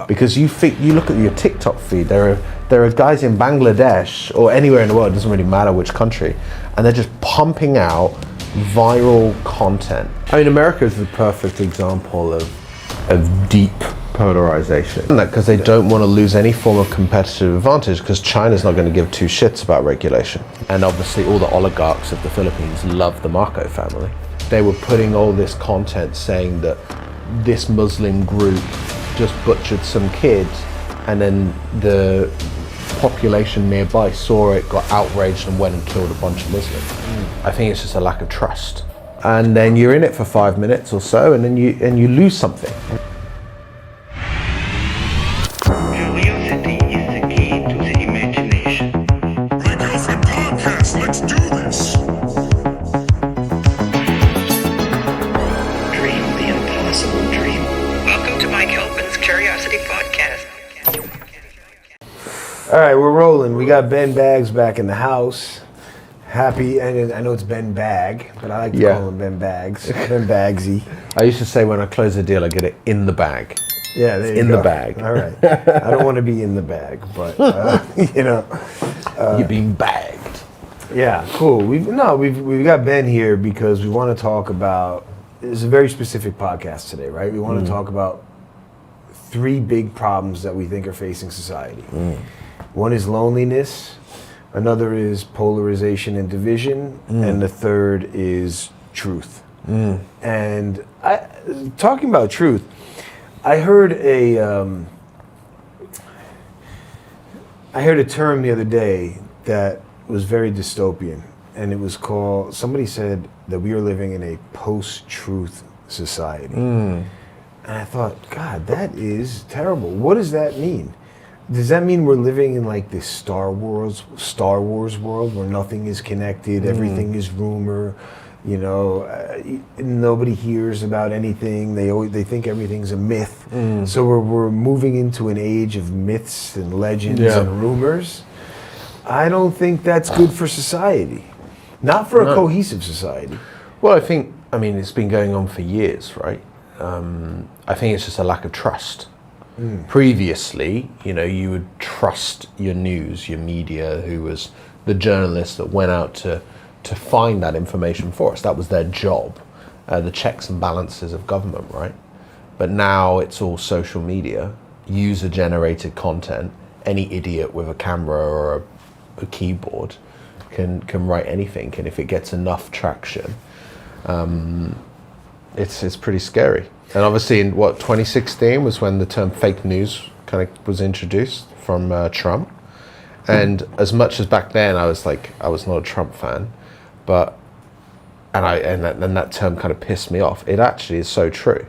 Because you look at your TikTok feed, there are guys in Bangladesh or anywhere in the world, it doesn't really matter which country, and they're just pumping out viral content. I mean, America is the perfect example of deep polarization, because they don't want to lose any form of competitive advantage, because China's not going to give two shits about regulation. And obviously all the oligarchs of the Philippines love the Marco family. They were putting all this content saying that this Muslim group just butchered some kid, and then the population nearby saw it, got outraged, and went and killed a bunch of Muslims. I think it's just a lack of trust. And then you're in it for 5 minutes or so, and then you lose something. Curiosity is the key to the imagination. Mike Helfman Podcast, let's do this! Dream the impossible dream. Welcome to Mike Helfman's Curiosity Podcast. All right, we're rolling. We got Ben Bagg back in the house. Happy, and I know it's Ben Bagg, but I like to call him Ben Baggs. Ben Baggsy. I used to say when I close a deal, I get it in the bag. Yeah, there you in go. the bag. All right. I don't want to be in the bag, but you know, you're being bagged. yeah, cool. We've got Ben here because we want to talk about. It's a very specific podcast today, right? We want to talk about 3 big problems that we think are facing society. One is loneliness, another is polarization and division, and the third is truth. And talking about truth, I heard a term the other day that was very dystopian, and it was called, somebody said that we are living in a post-truth society. And I thought, God, that is terrible. What does that mean? Does that mean we're living in like this Star Wars world where nothing is connected, everything is rumor, you know, nobody hears about anything. They think everything's a myth. So we're moving into an age of myths and legends and rumors. I don't think that's good for society. Not for a cohesive society. Well, I mean, it's been going on for years, right? I think it's just a lack of trust. Previously, you know, you would trust your news, your media, who was the journalist that went out to find that information for us. That was their job, the checks and balances of government, right? But now it's all social media, user-generated content. Any idiot with a camera or a keyboard can write anything, and if it gets enough traction, it's pretty scary. And obviously in 2016 was when the term fake news kind of was introduced from Trump. And as much as back then I was not a Trump fan, but and that term kind of pissed me off. It actually is so true,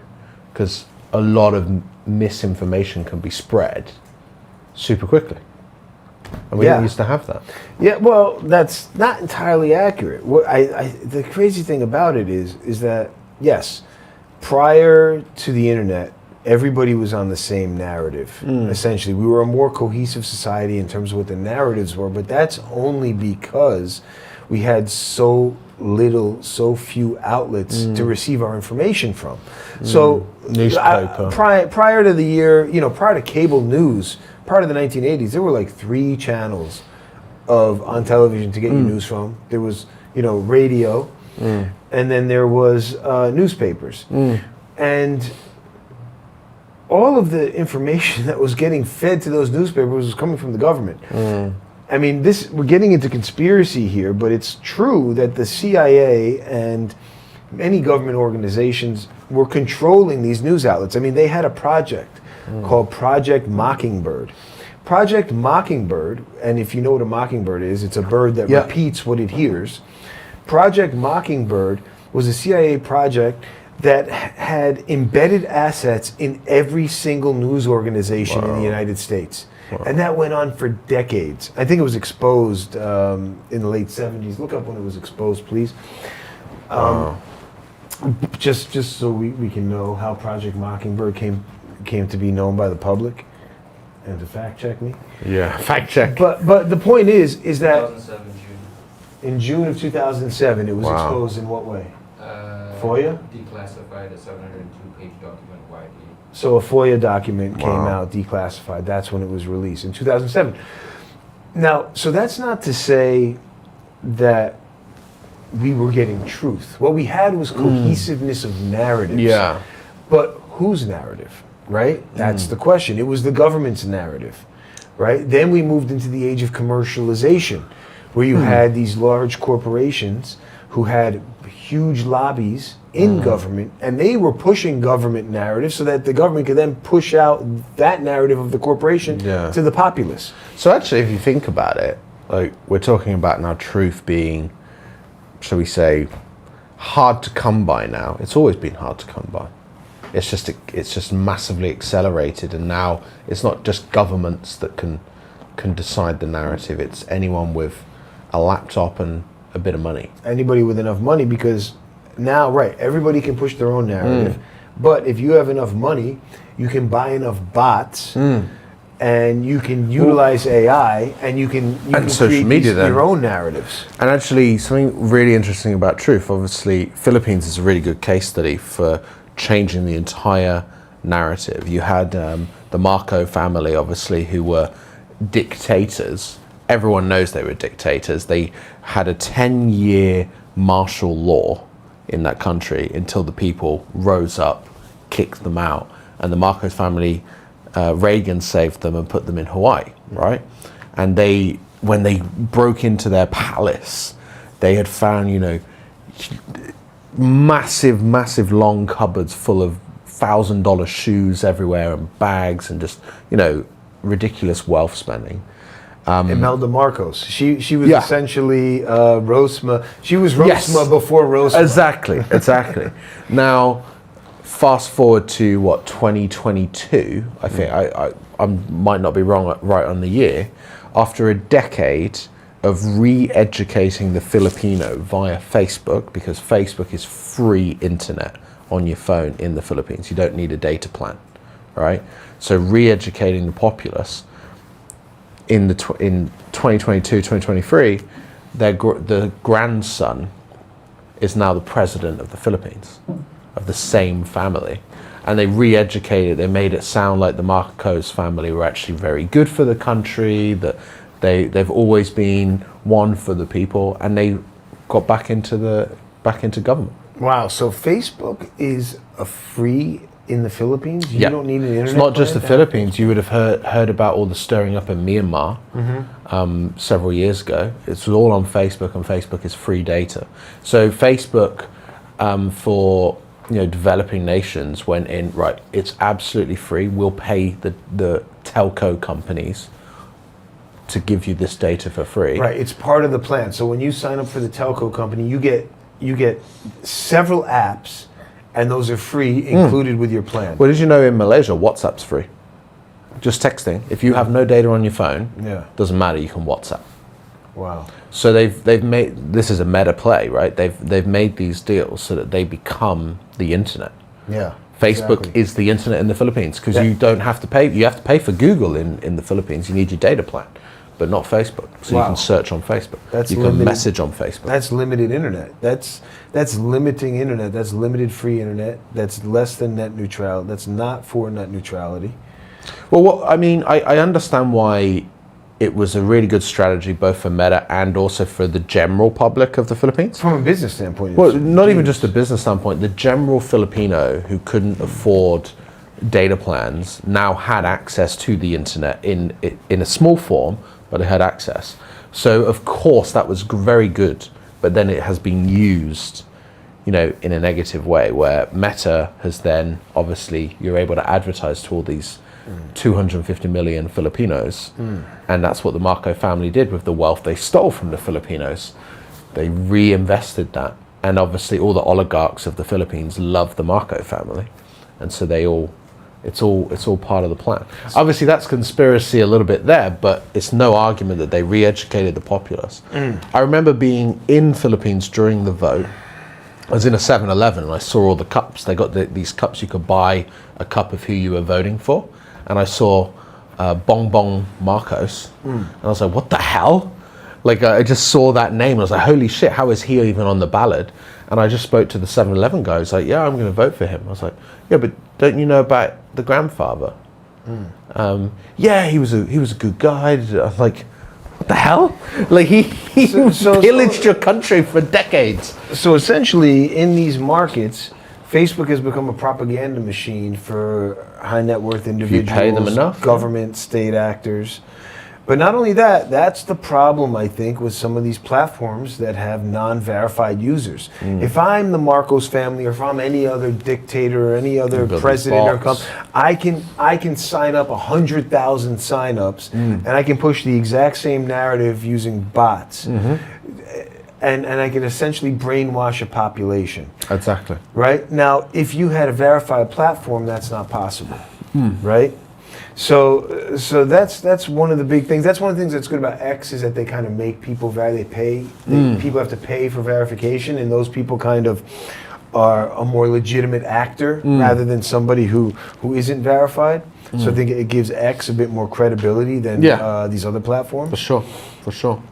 because a lot of misinformation can be spread super quickly. And we didn't used to have that. Yeah, well, that's not entirely accurate. What the crazy thing about it is that, yes, prior to the internet, everybody was on the same narrative. Essentially, we were a more cohesive society in terms of what the narratives were, but that's only because we had so few outlets to receive our information from. So, newspaper. Prior to the year, you know, prior to cable news, prior to the 1980s, there were like 3 channels on television to get your news from. There was, you know, radio, and then there was newspapers. And all of the information that was getting fed to those newspapers was coming from the government. I mean, we're getting into conspiracy here, but it's true that the CIA and many government organizations were controlling these news outlets. I mean, they had a project called Project Mockingbird. Project Mockingbird, and if you know what a mockingbird is, it's a bird that repeats what it hears. Project Mockingbird was a CIA project that had embedded assets in every single news organization in the United States. And that went on for decades. I think it was exposed in the late 70s. Look up when it was exposed, please. Just so we can know how Project Mockingbird came to be known by the public, and to fact check me. Yeah, fact check. But the point is that 2007 June. in June of 2007, it was exposed in what way? FOIA? Declassified a 702-page document widely So a FOIA document came Wow. out, declassified. That's when it was released in 2007. Now, so that's not to say that we were getting truth. What we had was cohesiveness of narratives. Yeah. But whose narrative, right? That's the question. It was the government's narrative, right? Then we moved into the age of commercialization, where you had these large corporations who had huge lobbies in government, and they were pushing government narratives so that the government could then push out that narrative of the corporation to the populace. So actually, if you think about it, like we're talking about now truth being, shall we say, hard to come by now. It's always been hard to come by. It's just massively accelerated, and now it's not just governments that can decide the narrative. It's anyone with a laptop and a bit of money. Anybody with enough money, because now, right, everybody can push their own narrative. But if you have enough money, you can buy enough bots, and you can utilize AI, and you can social create media then. your own narratives. And actually, something really interesting about truth, obviously, Philippines is a really good case study for changing the entire narrative. You had the Marco family, obviously, who were dictators. Everyone knows they were dictators. They had a 10-year martial law in that country until the people rose up, kicked them out, and the Marcos family, Reagan saved them and put them in Hawaii, right? And when they broke into their palace, they had found, massive long cupboards full of $1,000 shoes everywhere and bags and just, ridiculous wealth spending. Imelda Marcos. She was essentially Rosma. She was Rosma Yes. before Rosma. Exactly. Now, fast forward to 2022. I think I might not be right on the year. After a decade of re-educating the Filipino via Facebook, because Facebook is free internet on your phone in the Philippines. You don't need a data plan, right? So re-educating the populace. In 2022, 2023, the grandson is now the president of the Philippines, of the same family. And they re-educated, they made it sound like the Marcos family were actually very good for the country, that they've always been one for the people, and they got back into government. Wow, so Facebook is a free in the Philippines? You don't need an internet It's not just the plan? Philippines. You would have heard about all the stirring up in Myanmar several years ago. It's all on Facebook, and Facebook is free data. So Facebook for developing nations went in, right, it's absolutely free. We'll pay the telco companies to give you this data for free. Right, it's part of the plan. So when you sign up for the telco company, you get several apps, and those are free, included with your plan. Well, did you know in Malaysia, WhatsApp's free? Just texting. If you have no data on your phone, doesn't matter, you can WhatsApp. Wow. So they've made, this is a meta play, right? They've made these deals so that they become the internet. Yeah. Facebook is the internet in the Philippines, because you don't have to pay. You have to pay for Google in the Philippines. You need your data plan, but not Facebook. So you can search on Facebook. You can message on Facebook. That's limited internet. That's limiting internet. That's limited free internet. That's less than net neutrality. That's not for net neutrality. Well, I understand why it was a really good strategy, both for Meta and also for the general public of the Philippines. From a business standpoint. Well, not even just the business standpoint. The general Filipino who couldn't afford data plans now had access to the internet in a small form, but it had access. So of course that was very good, but then it has been used, in a negative way, where Meta has then, obviously, you're able to advertise to all these 250 million Filipinos, and that's what the Marco family did with the wealth they stole from the Filipinos. They reinvested that, and obviously all the oligarchs of the Philippines love the Marco family, and so it's all part of the plan. Obviously that's conspiracy a little bit there, but it's no argument that they re-educated the populace. I remember being in Philippines during the vote. I was in a 7-Eleven and I saw all the cups. They got these cups, you could buy a cup of who you were voting for. And I saw Bongbong Marcos. And I was like, what the hell? Like, I just saw that name and I was like, holy shit, how is he even on the ballot? And I just spoke to the 7-Eleven guy. He's like, yeah, I'm going to vote for him. I was like, yeah, but don't you know about the grandfather? Yeah, he was a good guy. I'm like, what the hell? Like he pillaged your country for decades. So essentially, in these markets, Facebook has become a propaganda machine for high net worth individuals, pay them enough, government, state actors. But not only that, that's the problem, I think, with some of these platforms that have non-verified users. If I'm the Marcos family, or if I'm any other dictator or any other president or company, I can sign up 100,000 signups, and I can push the exact same narrative using bots. And I can essentially brainwash a population. Exactly. Right? Now, if you had a verified platform, that's not possible. Right? So that's one of the big things. That's one of the things that's good about X, is that they kind of make people people have to pay for verification, and those people kind of are a more legitimate actor rather than somebody who isn't verified. So I think it gives X a bit more credibility than these other platforms. For sure.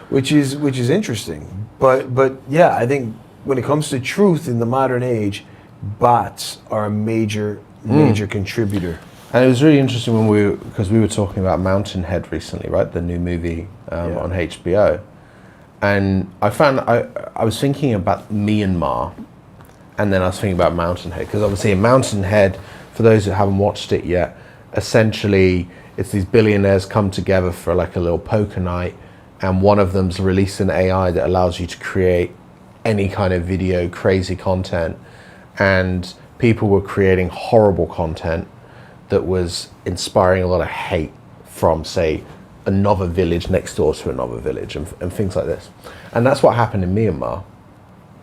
Which is interesting. But yeah, I think when it comes to truth in the modern age, bots are a major contributor. And it was really interesting because we were talking about Mountainhead recently, right? The new movie on HBO. And I found I was thinking about Myanmar, and then I was thinking about Mountainhead, because obviously in Mountainhead, for those that haven't watched it yet, essentially it's these billionaires come together for like a little poker night, and one of them's released an AI that allows you to create any kind of video, crazy content, and people were creating horrible content that was inspiring a lot of hate from, say, another village next door to another village and things like this. And that's what happened in Myanmar.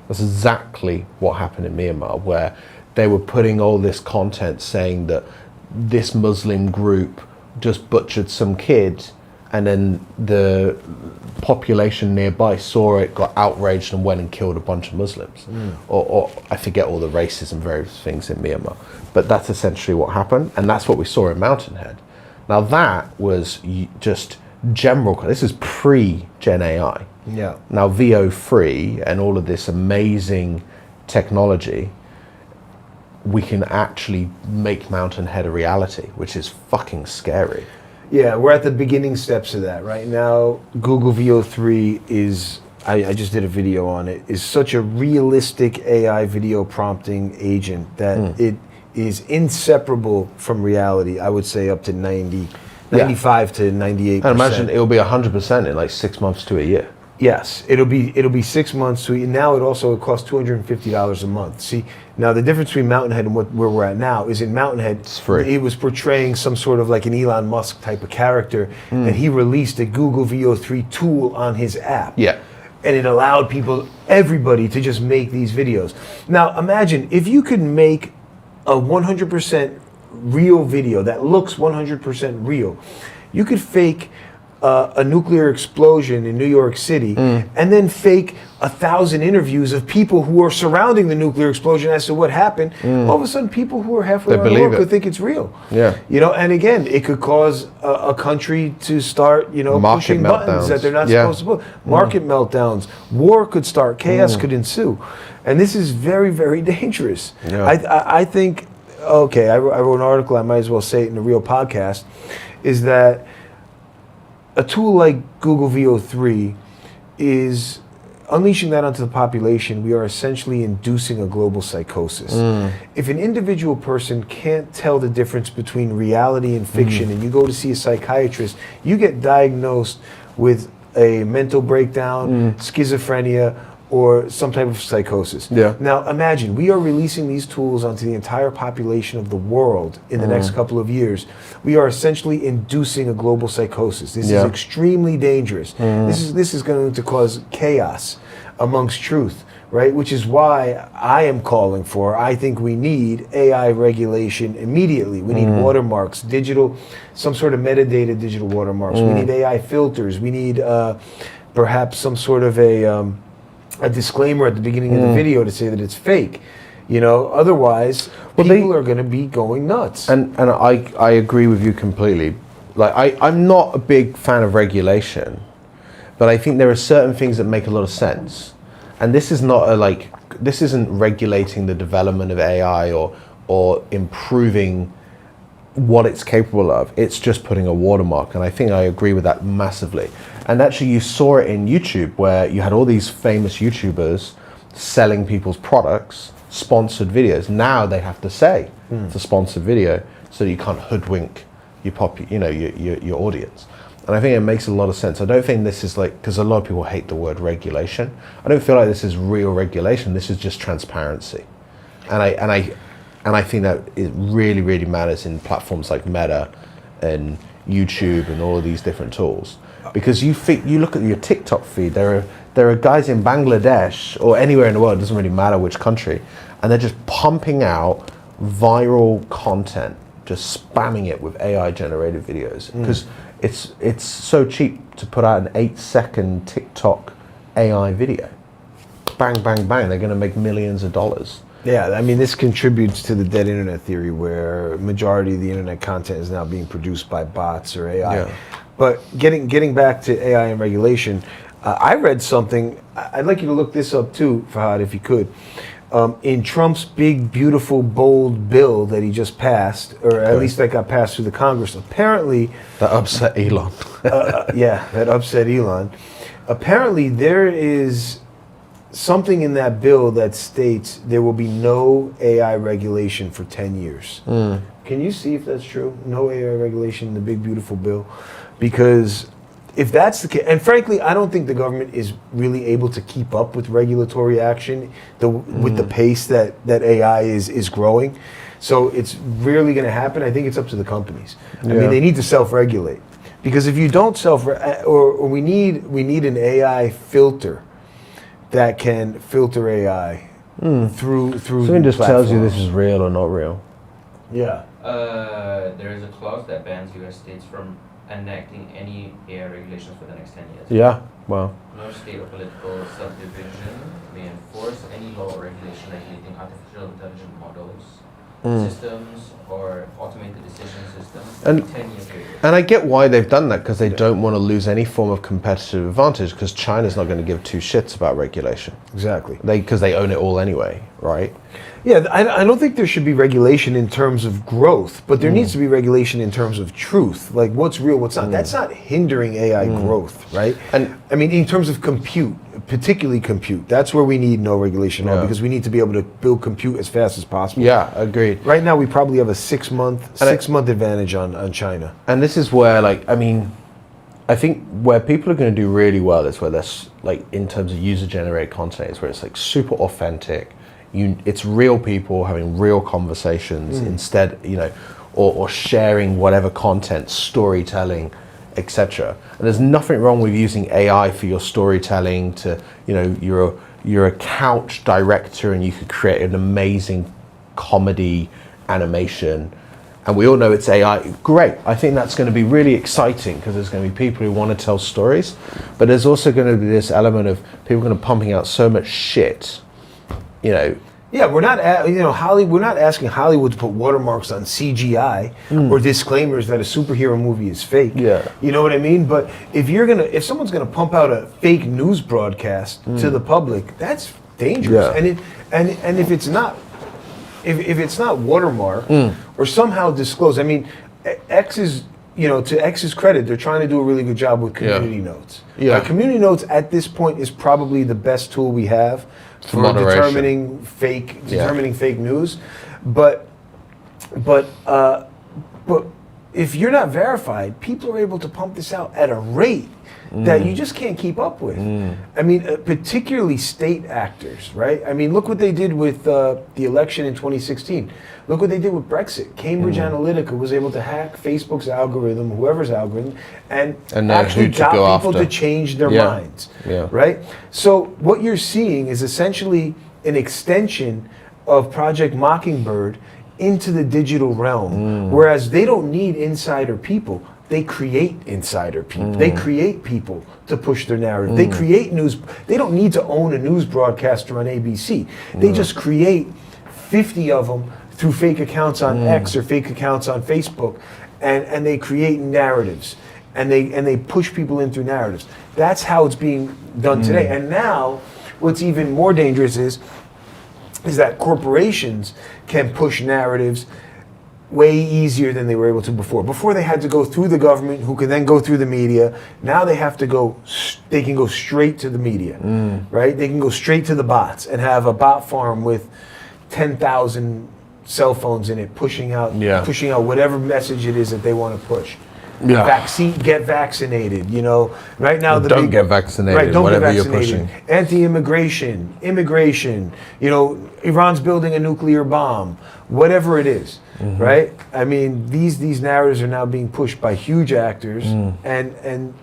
That's exactly what happened in Myanmar, where they were putting all this content saying that this Muslim group just butchered some kid, and then the population nearby saw it, got outraged, and went and killed a bunch of Muslims. Or I forget all the races and various things in Myanmar. But that's essentially what happened, and that's what we saw in Mountainhead. Now that was just general, this is pre-Gen AI. Yeah. Now VO3 and all of this amazing technology, we can actually make Mountainhead a reality, which is fucking scary. Yeah, we're at the beginning steps of that. Right now, Google VO3 is, I just did a video on it, is such a realistic AI video prompting agent that it is inseparable from reality, I would say up to 95 to 98%. I imagine it'll be 100% in like 6 months to a year. Yes, it'll be 6 months to now. It costs $250 a month. See, now the difference between Mountainhead and where we're at now is in Mountainhead, it's free. It was portraying some sort of like an Elon Musk type of character, and he released a Google VO3 tool on his app. Yeah. And it allowed everybody to just make these videos. Now imagine if you could make a 100% real video that looks 100% real. You could fake a nuclear explosion in New York City, and then fake 1,000 interviews of people who are surrounding the nuclear explosion as to what happened. All of a sudden, people who are halfway around the world could think it's real. Yeah. And again, it could cause a country to start, pushing buttons that they're not supposed to push. Market meltdowns. War could start. Chaos could ensue. And this is very, very dangerous. Yeah. I think, I wrote an article, I might as well say it in a real podcast, is that a tool like Google VO3 is unleashing that onto the population. We are essentially inducing a global psychosis. If an individual person can't tell the difference between reality and fiction, and you go to see a psychiatrist, you get diagnosed with a mental breakdown, schizophrenia, or some type of psychosis. Yeah. Now imagine, we are releasing these tools onto the entire population of the world in the next couple of years. We are essentially inducing a global psychosis. This is extremely dangerous. This is going to cause chaos amongst truth, right? Which is why I am calling for, I think we need AI regulation immediately. We need watermarks, some sort of metadata digital watermarks. We need AI filters. We need perhaps some sort of a disclaimer at the beginning of the video to say that it's fake. Otherwise people are going to be going nuts. And I agree with you completely. Like I'm not a big fan of regulation, but I think there are certain things that make a lot of sense. And this is not this isn't regulating the development of AI or or improving what it's capable of. It's just putting a watermark, and I think I agree with that massively. And actually you saw it in YouTube, where you had all these famous YouTubers selling people's products, sponsored videos. Now they have to say it's a sponsored video, so you can't hoodwink your audience. And I think it makes a lot of sense. I don't think this is like, because a lot of people hate the word regulation. I don't feel like this is real regulation. This is just transparency. And I think that it really, really matters in platforms like Meta and YouTube and all of these different tools. Because you look at your TikTok feed, there are guys in Bangladesh or anywhere in the world, it doesn't really matter which country, and they're just pumping out viral content, just spamming it with AI generated videos. Because it's so cheap to put out an 8-second TikTok AI video. Bang, bang, bang, they're gonna make millions of dollars. Yeah, I mean, this contributes to the dead internet theory, where majority of the internet content is now being produced by bots or AI. Yeah. But getting back to AI and regulation, I read something. I'd like you to look this up too, Fahad, if you could. In Trump's big, beautiful, bold bill that he just passed, or at least that got passed through the Congress, apparently... That upset Elon. Yeah, that upset Elon. Apparently there is something in that bill that states there will be no AI regulation for 10 years. Can you see if that's true? No AI regulation in the big, beautiful bill? Because if that's the case, and frankly, I don't think the government is really able to keep up with regulatory action with the pace that AI is growing. So it's rarely going to happen. I think it's up to the companies. I mean, they need to self-regulate, because if you don't or we need an AI filter that can filter AI through. Something just tells you this is real or not real. Yeah. There is a clause that bans U.S. states from enacting any AI regulations for the next 10 years. Yeah, well. No state or political subdivision may enforce any law or regulation regulating artificial intelligence models, systems, or automated decision systems in 10 years period. And I get why they've done that, because they don't want to lose any form of competitive advantage, because China's not going to give two shits about regulation. Exactly. Because they own it all anyway, right? Yeah, I don't think there should be regulation in terms of growth, but there needs to be regulation in terms of truth, like what's real, what's not. That's not hindering AI growth, right? And I mean, in terms of compute, particularly compute, that's where we need no regulation on, because we need to be able to build compute as fast as possible. Yeah, agreed. Right now, we probably have a six month advantage on China. And this is where, like, I mean, I think where people are going to do really well is where there's, like, in terms of user-generated content, is where it's like super authentic. It's real people having real conversations instead, or sharing whatever content, storytelling, etc. And there's nothing wrong with using AI for your storytelling. To you're a couch director and you could create an amazing comedy animation, and we all know it's AI. Great. I think that's going to be really exciting, because there's going to be people who want to tell stories, but there's also going to be this element of people going to pumping out so much shit. Yeah, we're not we're not asking Hollywood to put watermarks on CGI or disclaimers that a superhero movie is fake. Yeah. You know what I mean? But if someone's gonna pump out a fake news broadcast to the public, that's dangerous. Yeah. And if it's not watermarked or somehow disclosed, I mean, X is, to X's credit, they're trying to do a really good job with community notes. Yeah. Community notes at this point is probably the best tool we have for determining fake news. But if you're not verified, people are able to pump this out at a rate that you just can't keep up with. I mean, particularly state actors, right? I mean, look what they did with the election in 2016. Look what they did with Brexit. Cambridge Analytica was able to hack Facebook's algorithm, whoever's algorithm, and actually got people to change their minds, right? So what you're seeing is essentially an extension of Project Mockingbird into the digital realm, whereas they don't need insider people. They create insider people. They create people to push their narrative. They create news. They don't need to own a news broadcaster on ABC. They just create 50 of them through fake accounts on X or fake accounts on Facebook, and they create narratives, and they push people in through narratives. That's how it's being done today. And now, what's even more dangerous is is that corporations can push narratives way easier than they were able to before. Before they had to go through the government, who can then go through the media. Now they have to they can go straight to the media, right? They can go straight to the bots and have a bot farm with 10,000 cell phones in it, pushing out whatever message it is that they want to push. Yeah. Get vaccinated, you know. Right now, don't get vaccinated, right, don't whatever get vaccinated. you're pushing. Anti-immigration, immigration, you know, Iran's building a nuclear bomb, whatever it is, right? I mean, these narratives are now being pushed by huge actors, and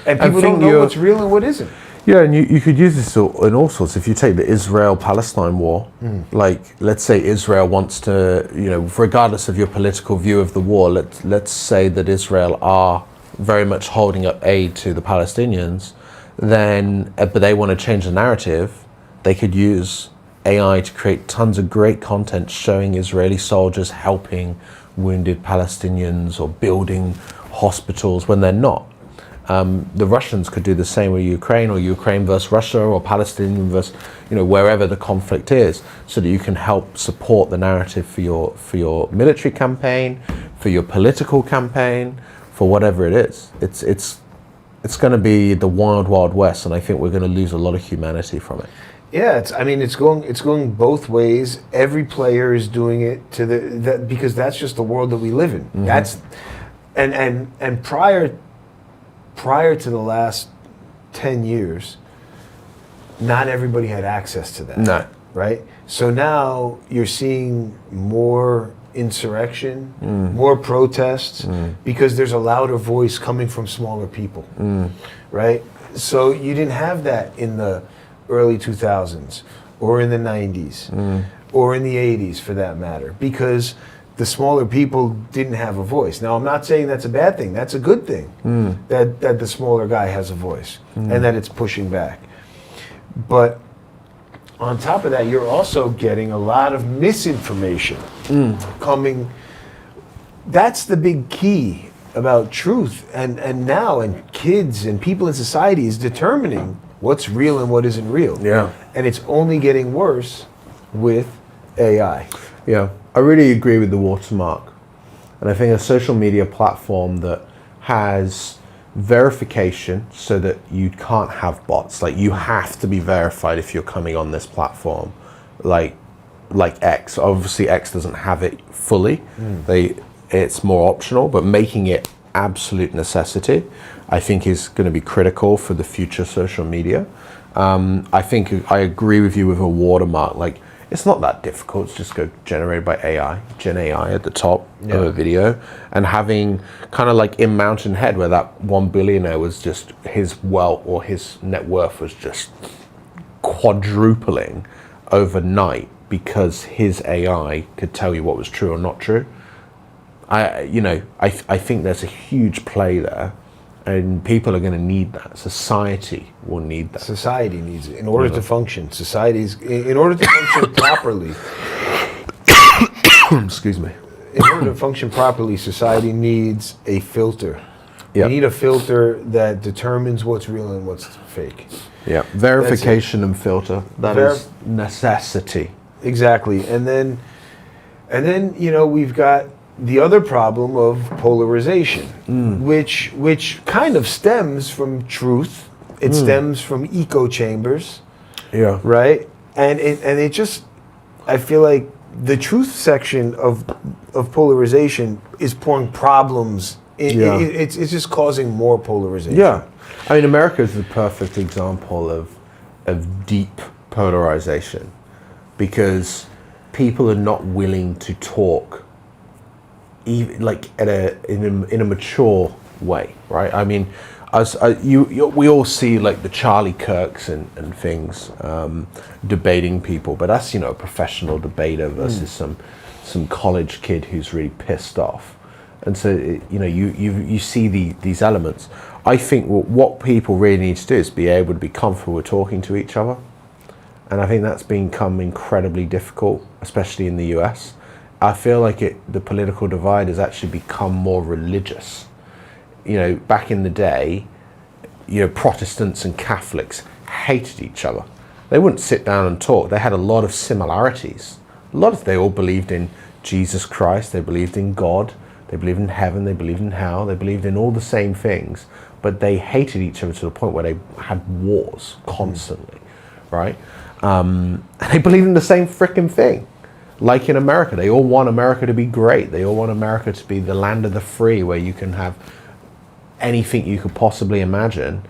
people don't know what's real and what isn't. Yeah, and you could use this in all sorts. If you take the Israel-Palestine war, like, let's say Israel wants to, you know, regardless of your political view of the war, let's say that Israel are very much holding up aid to the Palestinians, then, but they want to change the narrative, they could use AI to create tons of great content showing Israeli soldiers helping wounded Palestinians or building hospitals when they're not. The Russians could do the same with Ukraine, or Ukraine versus Russia, or Palestinian versus, you know, wherever the conflict is, so that you can help support the narrative for your military campaign, for your political campaign, for whatever it is. It's going to be the wild, wild west, and I think we're going to lose a lot of humanity from it. Yeah, it's going both ways. Every player is doing it because that's just the world that we live in. That's and prior to the last 10 years, not everybody had access to that. No. Right? So now you're seeing more insurrection, more protests, because there's a louder voice coming from smaller people. Right? So you didn't have that in the early 2000s or in the 90s or in the 80s, for that matter, because the smaller people didn't have a voice. Now, I'm not saying that's a bad thing. That's a good thing, that the smaller guy has a voice and that it's pushing back. But on top of that, you're also getting a lot of misinformation coming. That's the big key about truth. And kids and people in society is determining what's real and what isn't real. Yeah. And it's only getting worse with AI. Yeah. I really agree with the watermark. And I think a social media platform that has verification so that you can't have bots, like you have to be verified if you're coming on this platform, like X. Obviously X doesn't have it fully. It's more optional, but making it absolute necessity, I think, is going to be critical for the future social media. I think I agree with you with a watermark. Like, it's not that difficult. It's just go generated by AI, Gen AI at the top of a video, and having kind of like in Mountain Head, where that one billionaire was just, his wealth or his net worth was just quadrupling overnight because his AI could tell you what was true or not true. I think there's a huge play there, and people are going to need that. Society will need that. Society needs it in order to function. In order to function properly. Excuse me. In order to function properly, society needs a filter. Yep. We need a filter that determines what's real and what's fake. Yeah, verification and filter. That is necessity. Exactly, and then we've got the other problem of polarization, which kind of stems from truth. It stems from echo chambers. Yeah. Right? And it just, I feel like the truth section of polarization is pouring problems. It's just causing more polarization. Yeah. I mean, America is the perfect example of deep polarization, because people are not willing to talk even like in a mature way, right? I mean, we all see like the Charlie Kirks and things debating people, but that's, a professional debater versus some college kid who's really pissed off, and so you see these elements. I think what people really need to do is be able to be comfortable with talking to each other, and I think that's become incredibly difficult, especially in the US. I feel like the political divide has actually become more religious. Back in the day, Protestants and Catholics hated each other. they wouldn't sit down and talk. They had a lot of similarities. They all believed in Jesus Christ, they believed in God, they believed in heaven, they believed in hell, they believed in all the same things, but they hated each other to the point where they had wars constantly, right? And they believed in the same freaking thing. Like in America, they all want America to be great. They all want America to be the land of the free, where you can have anything you could possibly imagine,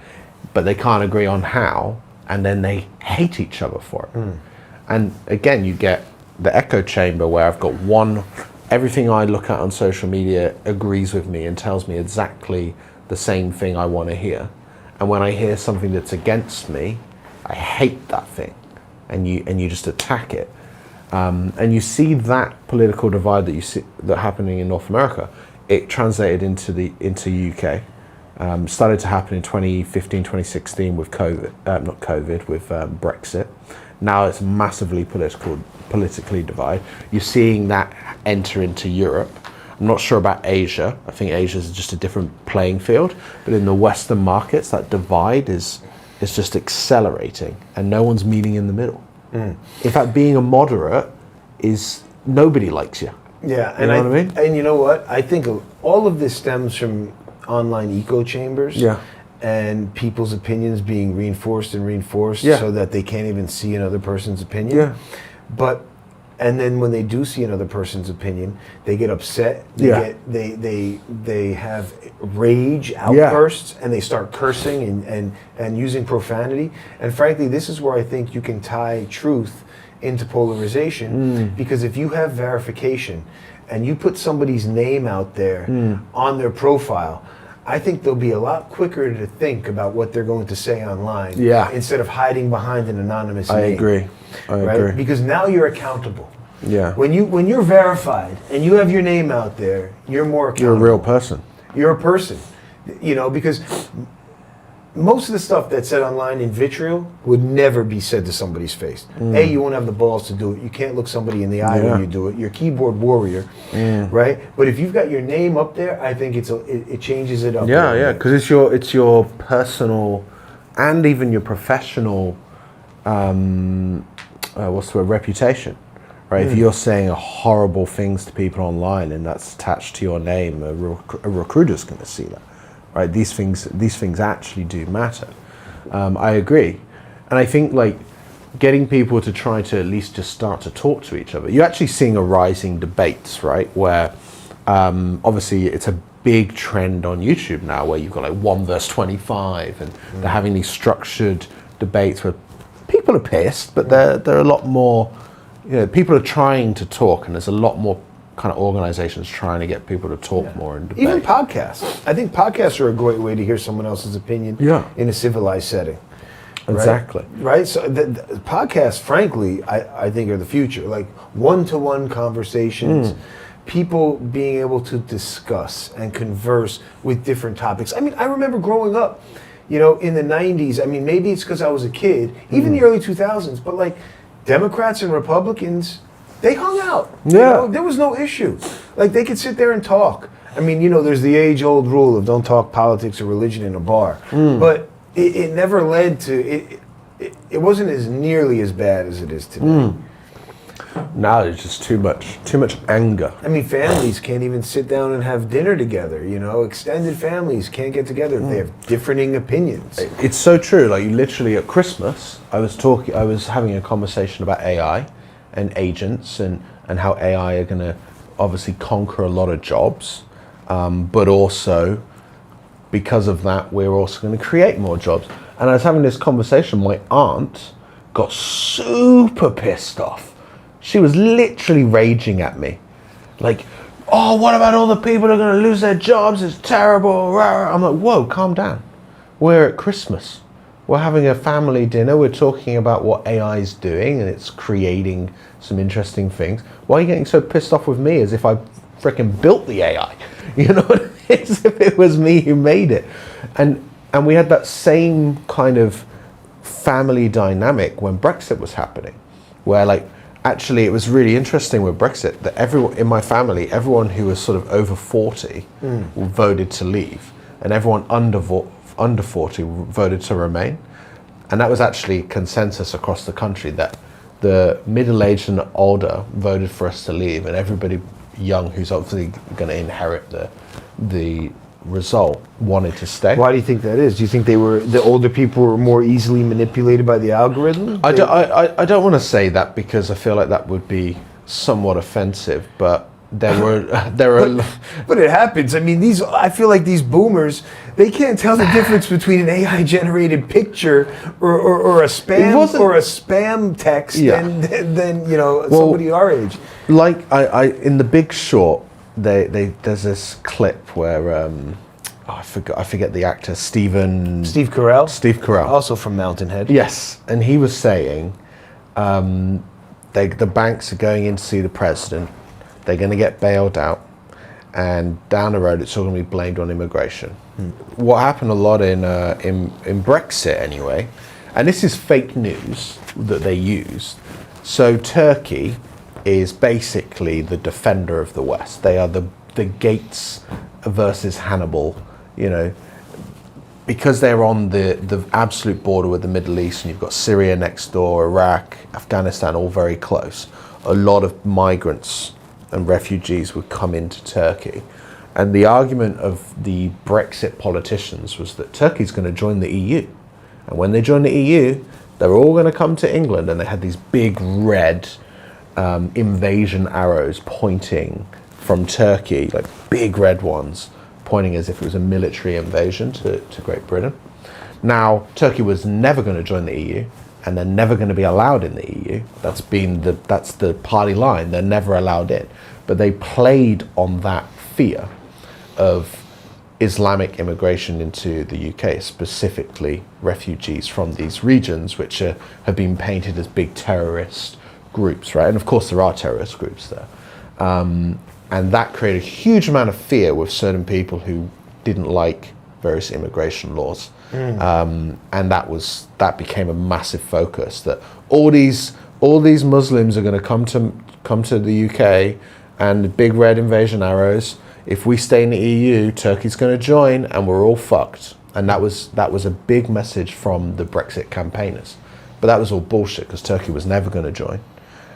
but they can't agree on how, and then they hate each other for it. And again, you get the echo chamber where I've got everything I look at on social media agrees with me and tells me exactly the same thing I want to hear. And when I hear something that's against me, I hate that thing, and you just attack it. And you see that political divide that you see that happening in North America. It translated into UK. Started to happen in 2015, 2016 with with Brexit. Now it's massively politically divided. You're seeing that enter into Europe. I'm not sure about Asia. I think Asia is just a different playing field. But in the Western markets, that divide is just accelerating, and no one's meeting in the middle. In fact, being a moderate is nobody likes you. Yeah, You know what I mean? And you know what? I think all of this stems from online echo chambers. Yeah. And people's opinions being reinforced Yeah. so that they can't even see another person's opinion. Yeah. And then when they do see another person's opinion, they get upset. They have rage outbursts, and they start cursing and using profanity. And frankly, this is where I think you can tie truth into polarization, because if you have verification and you put somebody's name out there on their profile, I think they'll be a lot quicker to think about what they're going to say online, instead of hiding behind an anonymous name. I agree. Because now you're accountable. Yeah. When you're verified and you have your name out there, you're more accountable. You're a real person. You're a person. Because most of the stuff that's said online in vitriol would never be said to somebody's face. You won't have the balls to do it. You can't look somebody in the eye when you do it. You're a keyboard warrior, right? But if you've got your name up there, I think it changes it up. Yeah, because it's your personal and even your professional reputation, right? If you're saying horrible things to people online and that's attached to your name, a recruiter's going to see that. Right, these things actually do matter. I agree, and I think like getting people to try to at least just start to talk to each other. You're actually seeing a rising debates, right? Where obviously it's a big trend on YouTube now, where you've got like 1 versus 25, and they're having these structured debates where people are pissed, but they're a lot more. People are trying to talk, and there's a lot more kind of organizations trying to get people to talk more and debate. Even podcasts. I think podcasts are a great way to hear someone else's opinion in a civilized setting. Exactly. Right? So the podcasts, frankly, I think are the future. Like one-to-one conversations, people being able to discuss and converse with different topics. I mean, I remember growing up, in the 90s, I mean, maybe it's because I was a kid, even the early 2000s, but like Democrats and Republicans, they hung out. There was no issue. Like they could sit there and talk. I mean, there's the age-old rule of don't talk politics or religion in a bar. But it never led to it wasn't as nearly as bad as it is today. Now there's just too much anger. I mean, families can't even sit down and have dinner together. Extended families can't get together if they have differing opinions. It's so true. Like you literally at Christmas, I was having a conversation about AI and agents and how AI are going to obviously conquer a lot of jobs, but also because of that we're also going to create more jobs. And I was having this conversation, my aunt got super pissed off. She was literally raging at me like, oh, what about all the people who are going to lose their jobs? It's terrible. I'm like, whoa, calm down. We're at Christmas. We're having a family dinner. We're talking about what AI is doing, and it's creating some interesting things. Why are you getting so pissed off with me as if I freaking built the AI? You know what I mean? As if it was me who made it. And we had that same kind of family dynamic when Brexit was happening, where like actually it was really interesting with Brexit that everyone in my family, everyone who was sort of over 40 voted to leave, and everyone under 40 voted to remain. And that was actually consensus across the country that the middle-aged and older voted for us to leave, and everybody young who's obviously going to inherit the result wanted to stay. Why do you think that is? Do you think the older people were more easily manipulated by the algorithm? I don't want to say that because I feel like that would be somewhat offensive, but there were but it happens. I mean, I feel like these boomers, they can't tell the difference between an AI generated picture or a spam text than somebody our age. Like I in The Big Short, there's this clip where I forget the actor, Steve Carell, also from Mountain Head. Yes, and he was saying the banks are going in to see the president. They're going to get bailed out, and down the road it's all going to be blamed on immigration. What happened a lot in Brexit anyway, and this is fake news that they used. So Turkey is basically the defender of the West. They are the Gates versus Hannibal, because they're on the absolute border with the Middle East, and you've got Syria next door, Iraq, Afghanistan, all very close. A lot of migrants and refugees would come into Turkey. And the argument of the Brexit politicians was that Turkey's going to join the EU. And when they join the EU, they're all going to come to England, and they had these big red invasion arrows pointing from Turkey, like big red ones, pointing as if it was a military invasion to Great Britain. Now, Turkey was never going to join the EU, and they're never going to be allowed in the EU. That's the party line. They're never allowed in. But they played on that fear of Islamic immigration into the UK, specifically refugees from these regions, which have been painted as big terrorist groups, right? And of course there are terrorist groups there. And that created a huge amount of fear with certain people who didn't like various immigration laws. And that became a massive focus, that all these Muslims are going to come to the UK, and the big red invasion arrows. If we stay in the EU, Turkey's going to join, and we're all fucked. And that was a big message from the Brexit campaigners. But that was all bullshit, because Turkey was never going to join,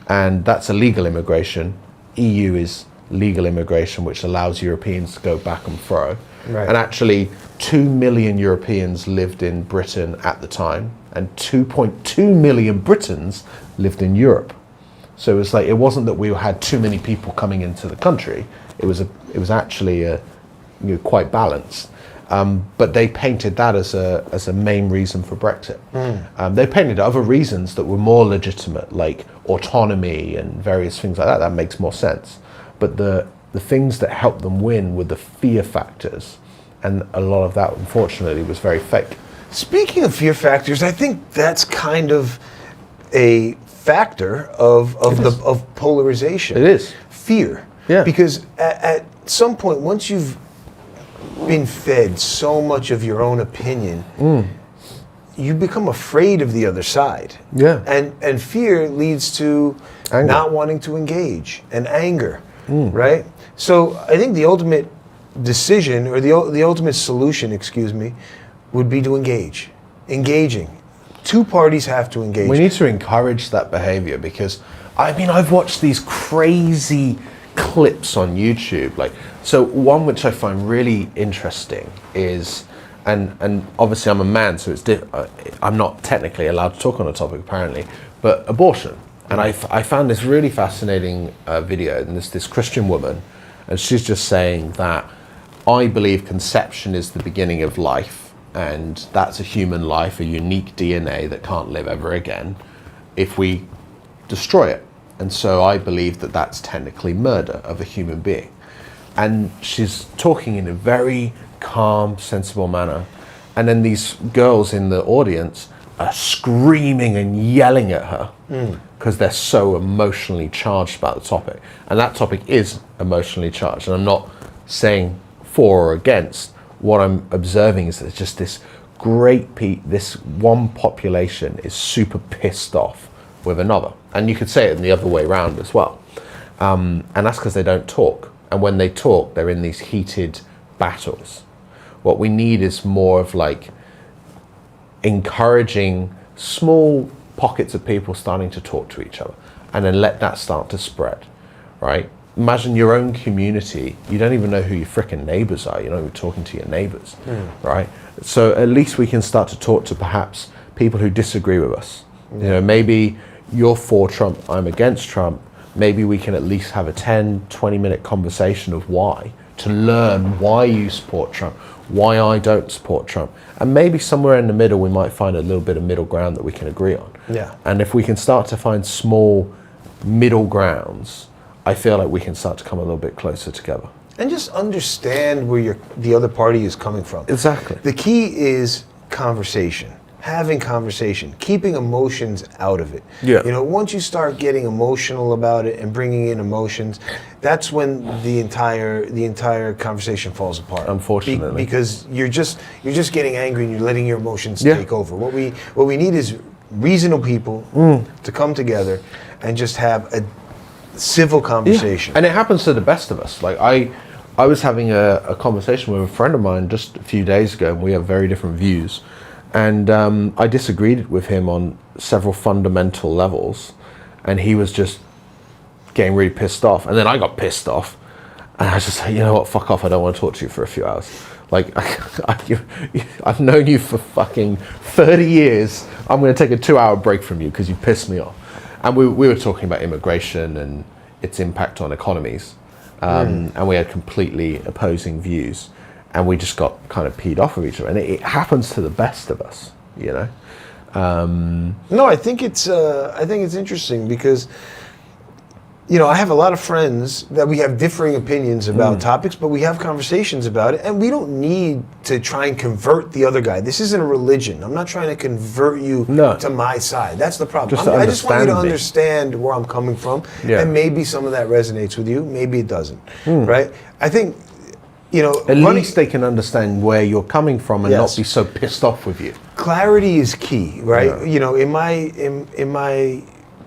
and that's illegal immigration. EU is legal immigration, which allows Europeans to go back and fro. Right. And actually 2 million Europeans lived in Britain at the time, and 2.2 million Britons lived in Europe. So it wasn't that we had too many people coming into the country. It was actually quite balanced. But they painted that as a main reason for Brexit. They painted other reasons that were more legitimate, like autonomy and various things like that. That makes more sense. But the things that helped them win were the fear factors, and a lot of that, unfortunately, was very fake. Speaking of fear factors, I think that's kind of a factor of polarization. It is. Fear. Yeah. Because at some point, once you've been fed so much of your own opinion, you become afraid of the other side. Yeah. And fear leads to Anger. not wanting to engage, and anger, right? So I think the ultimate decision, or the ultimate solution, would be to engage. Engaging. Two parties have to engage. We need to encourage that behavior, because I've watched these crazy clips on YouTube. So one which I find really interesting is, and obviously I'm a man, so I'm not technically allowed to talk on the topic apparently, but abortion. And I found this really fascinating video, and this Christian woman, and she's just saying that I believe conception is the beginning of life, and that's a human life, a unique DNA that can't live ever again if we destroy it. And so I believe that that's technically murder of a human being. And she's talking in a very calm, sensible manner. And then these girls in the audience are screaming and yelling at her because they're so emotionally charged about the topic. And that topic is emotionally charged. And I'm not saying for or against. What I'm observing is that just this this one population is super pissed off with another. And you could say it in the other way around as well. And that's because they don't talk. And when they talk, they're in these heated battles. What we need is more of encouraging small pockets of people starting to talk to each other, and then let that start to spread, right? Imagine your own community. You don't even know who your freaking neighbors are. You're not even talking to your neighbors, right? So at least we can start to talk to perhaps people who disagree with us. You know, maybe you're for Trump, I'm against Trump. Maybe we can at least have a 10, 20-minute conversation of why, to learn why you support Trump, why I don't support Trump. And maybe somewhere in the middle, we might find a little bit of middle ground that we can agree on. Yeah. And if we can start to find small middle grounds, I feel like we can start to come a little bit closer together. And just understand where the other party is coming from. Exactly. The key is conversation. Having conversation, keeping emotions out of it. Yeah. You know, once you start getting emotional about it and bringing in emotions, that's when the entire conversation falls apart. Unfortunately, because you're just getting angry and you're letting your emotions take over. What we need is reasonable people to come together and just have a civil conversation. Yeah. And it happens to the best of us. Like I was having a conversation with a friend of mine just a few days ago, and we have very different views. And I disagreed with him on several fundamental levels, and he was just getting really pissed off. And then I got pissed off, and I was just like, you know what, fuck off, I don't want to talk to you for a few hours. Like, I've known you for fucking 30 years. I'm going to take a 2-hour break from you because you pissed me off. And we were talking about immigration and its impact on economies. And we had completely opposing views. And we just got kind of peed off of each other, and it happens to the best of us, you know. No, I think it's interesting because, you know, I have a lot of friends that we have differing opinions about topics, but we have conversations about it, and we don't need to try and convert the other guy. This isn't a religion. I'm not trying to convert you to my side. That's the problem. I just want you to understand where I'm coming from, and maybe some of that resonates with you, maybe it doesn't, right? I think. You know, at least they can understand where you're coming from and not be so pissed off with you. Clarity is key, right? Yeah. You know, in my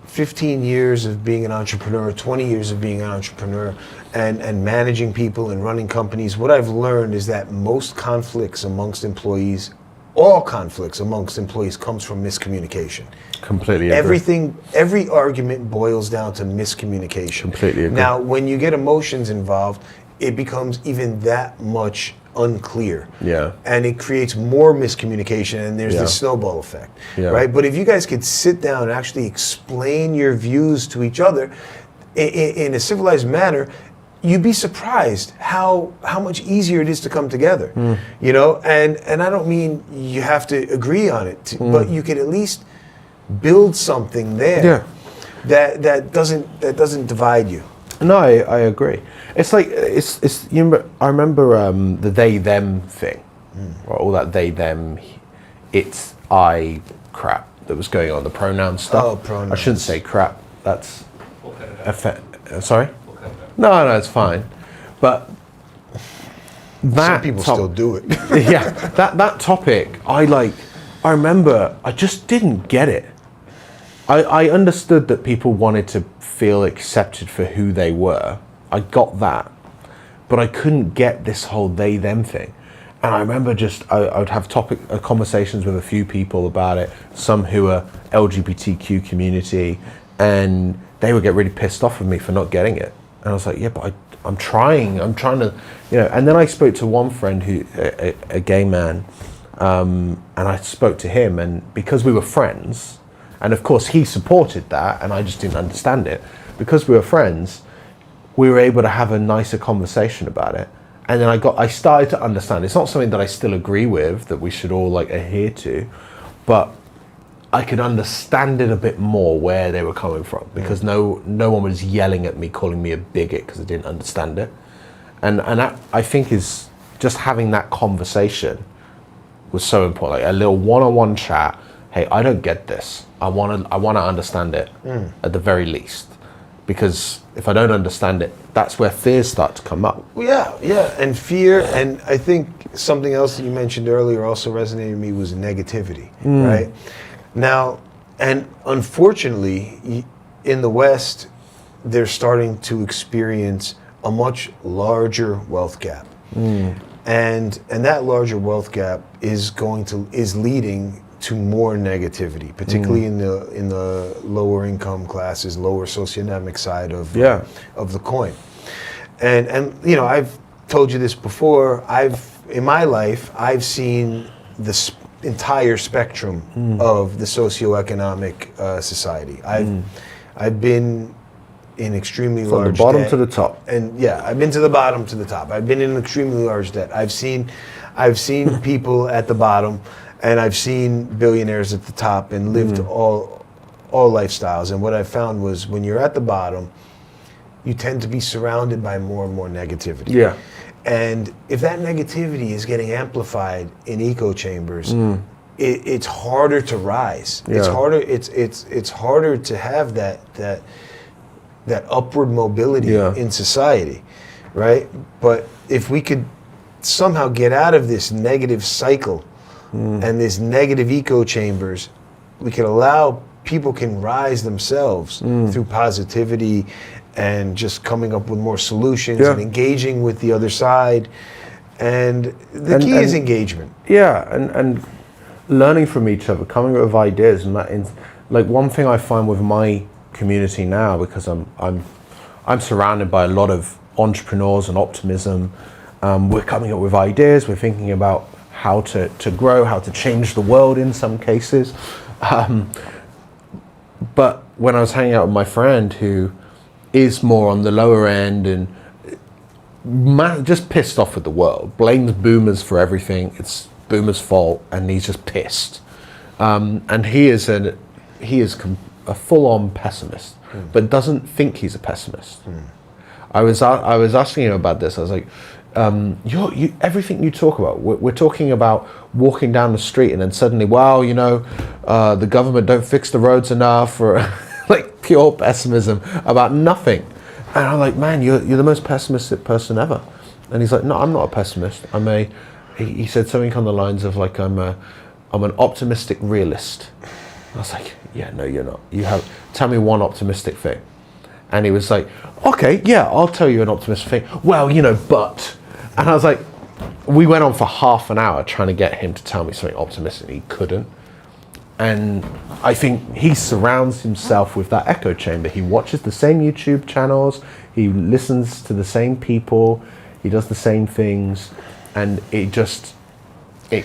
15 years of being an entrepreneur, 20 years of being an entrepreneur, and managing people and running companies, what I've learned is that most conflicts amongst employees, all conflicts amongst employees, comes from miscommunication. Completely agree. Every argument boils down to miscommunication. Completely agree. Now, when you get emotions involved, it becomes even that much unclear. Yeah. And it creates more miscommunication, and there's this snowball effect. Yeah. Right? But if you guys could sit down and actually explain your views to each other in a civilized manner, you'd be surprised how much easier it is to come together. You know, and I don't mean you have to agree on it, but you can at least build something there that doesn't divide you. No, I agree. It's like it's. You remember, I remember the they them thing, or all that they them, it's I crap that was going on, the pronoun stuff. Oh, pronouns. I shouldn't say crap. That's sorry. No, it's fine. But that some people still do it. Yeah, that topic, I remember I just didn't get it. I understood that people wanted to feel accepted for who they were. I got that. But I couldn't get this whole they-them thing. And I remember I would have conversations with a few people about it, some who are LGBTQ community, and they would get really pissed off with me for not getting it. And I was like, yeah, but I'm trying to, you know. And then I spoke to one friend who, a gay man, and I spoke to him, and because we were friends, and of course he supported that, and I just didn't understand it. Because we were friends, we were able to have a nicer conversation about it. And then I started to understand. It's not something that I still agree with, that we should all adhere to, but I could understand it a bit more where they were coming from, because no one was yelling at me, calling me a bigot because I didn't understand it. And that, I think, is just having that conversation was so important. Like a little one-on-one chat. Hey, I don't get this. I want to understand it at the very least, because if I don't understand it, that's where fears start to come up. Yeah, and fear, and I think something else that you mentioned earlier also resonated with me was negativity, right? Now, and unfortunately, in the West, they're starting to experience a much larger wealth gap. And that larger wealth gap is leading to more negativity, particularly in the lower income classes, lower socioeconomic side of the coin. And you know, I've told you this before. In my life, I've seen the entire spectrum of the socioeconomic society. I've been in extremely large From the bottom debt. to the top. And yeah, I've been to the bottom to the top. I've been in extremely large debt. I've seen people at the bottom, and I've seen billionaires at the top, and lived all lifestyles. And what I found was, when you're at the bottom, you tend to be surrounded by more and more negativity. Yeah. And if that negativity is getting amplified in echo chambers, it's harder to rise. Yeah. It's harder. It's harder to have that upward mobility in society, right? But if we could somehow get out of this negative cycle and this negative echo chambers, we could allow people can rise themselves through positivity and just coming up with more solutions and engaging with the other side. And the key is engagement. Yeah, and learning from each other, coming up with ideas, and that like one thing I find with my community now, because I'm surrounded by a lot of entrepreneurs and optimism. We're coming up with ideas. We're thinking about how to grow, how to change the world in some cases. But when I was hanging out with my friend who is more on the lower end and just pissed off with the world, blames boomers for everything. It's boomers' fault, and he's just pissed. And he is a full-on pessimist, but doesn't think he's a pessimist. I was asking him about this. I was like, everything you talk about, we're talking about walking down the street and then suddenly, well, you know, the government don't fix the roads enough, or like pure pessimism about nothing. And I'm like, man, you're the most pessimistic person ever. And he's like, no, I'm not a pessimist. He said something on the lines of like, I'm an optimistic realist. I was like, yeah, no, you're not. Tell me one optimistic thing. And he was like, okay, yeah, I'll tell you an optimistic thing. Well, you know, but. And I was like, we went on for half an hour trying to get him to tell me something optimistic. He couldn't. And I think he surrounds himself with that echo chamber. He watches the same YouTube channels. He listens to the same people. He does the same things. And it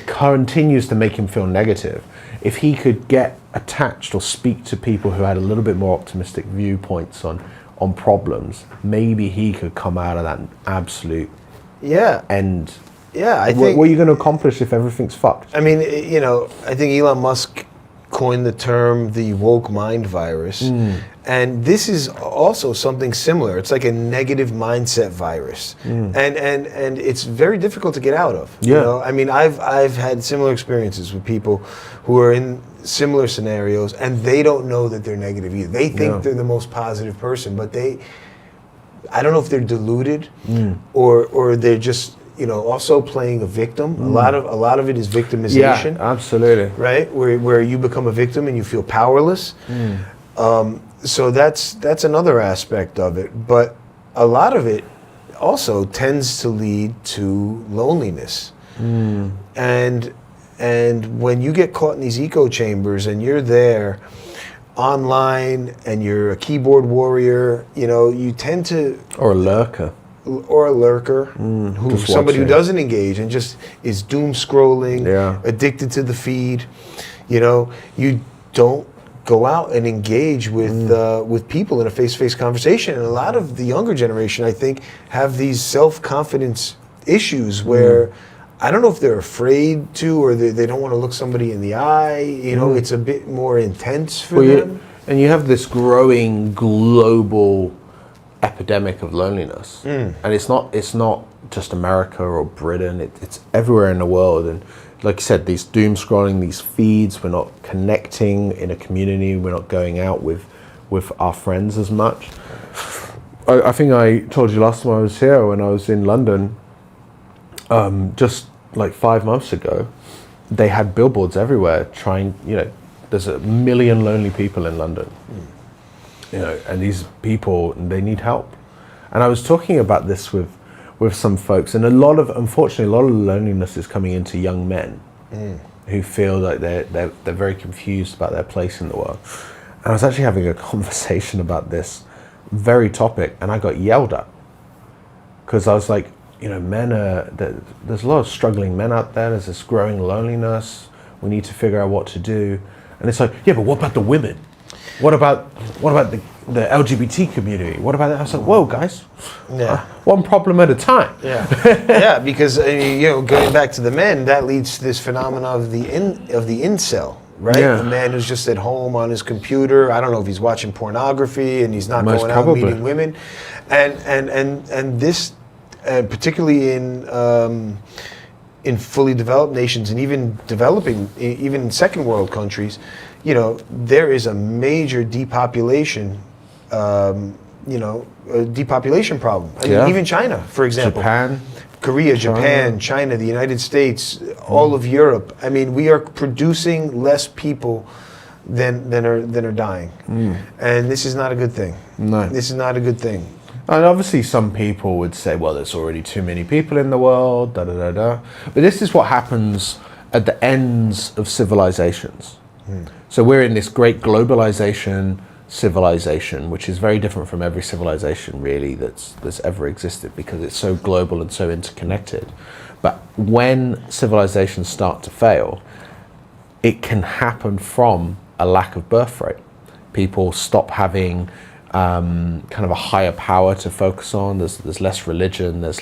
continues to make him feel negative. If he could get attached or speak to people who had a little bit more optimistic viewpoints on problems, maybe he could come out of that absolute end. Yeah, I think. What are you going to accomplish if everything's fucked? I mean, you know, I think Elon Musk coined the term the woke mind virus. And this is also something similar. It's like a negative mindset virus. And it's very difficult to get out of. You know? I mean, I've had similar experiences with people who are in similar scenarios, and they don't know that they're negative either. They think they're the most positive person, but I don't know if they're deluded or they're just, you know, also playing a victim. A lot of it is victimization. Yeah, absolutely. Right? Where you become a victim and you feel powerless. So that's another aspect of it. But a lot of it also tends to lead to loneliness. And when you get caught in these echo chambers and you're there online and you're a keyboard warrior, you know, you tend to... Or a lurker. Somebody who doesn't engage and just is doom scrolling, addicted to the feed. You know, you don't go out and engage with people in a face-to-face conversation. And a lot of the younger generation, I think, have these self-confidence issues where I don't know if they're afraid to, or they don't want to look somebody in the eye. You know, it's a bit more intense for them. And you have this growing global epidemic of loneliness, and it's not just America or Britain. It's everywhere in the world. And like you said, these doom scrolling, these feeds. We're not connecting in a community. We're not going out with our friends as much. I think I told you last time I was here, when I was in London, just like 5 months ago, they had billboards everywhere trying, you know, there's 1 million lonely people in London. You know, and these people, they need help. And I was talking about this with some folks, and unfortunately, a lot of loneliness is coming into young men. who feel like they're very confused about their place in the world. And I was actually having a conversation about this very topic, and I got yelled at because I was like, men there's a lot of struggling men out there. There's this growing loneliness. We need to figure out what to do. And it's like, yeah, but what about the women? What about the LGBT community? What about that? I was like, whoa, guys, one problem at a time. Yeah, because going back to the men, that leads to this phenomenon of the incel, right? Yeah. The man who's just at home on his computer. I don't know if he's watching pornography and he's not going out meeting women, and this, particularly in fully developed nations and even developing, even in second world countries, there is a major depopulation. A depopulation problem. I mean, even China, for example. Japan. Korea, Japan, China, the United States, all of Europe. I mean, we are producing less people than are dying. And this is not a good thing. No. This is not a good thing. And obviously some people would say, well, there's already too many people in the world, da-da-da-da. But this is what happens at the ends of civilizations. So we're in this great globalization civilization, which is very different from every civilization really that's ever existed, because it's so global and so interconnected. But when civilizations start to fail, it can happen from a lack of birth rate. People stop having kind of a higher power to focus on. There's less religion, there's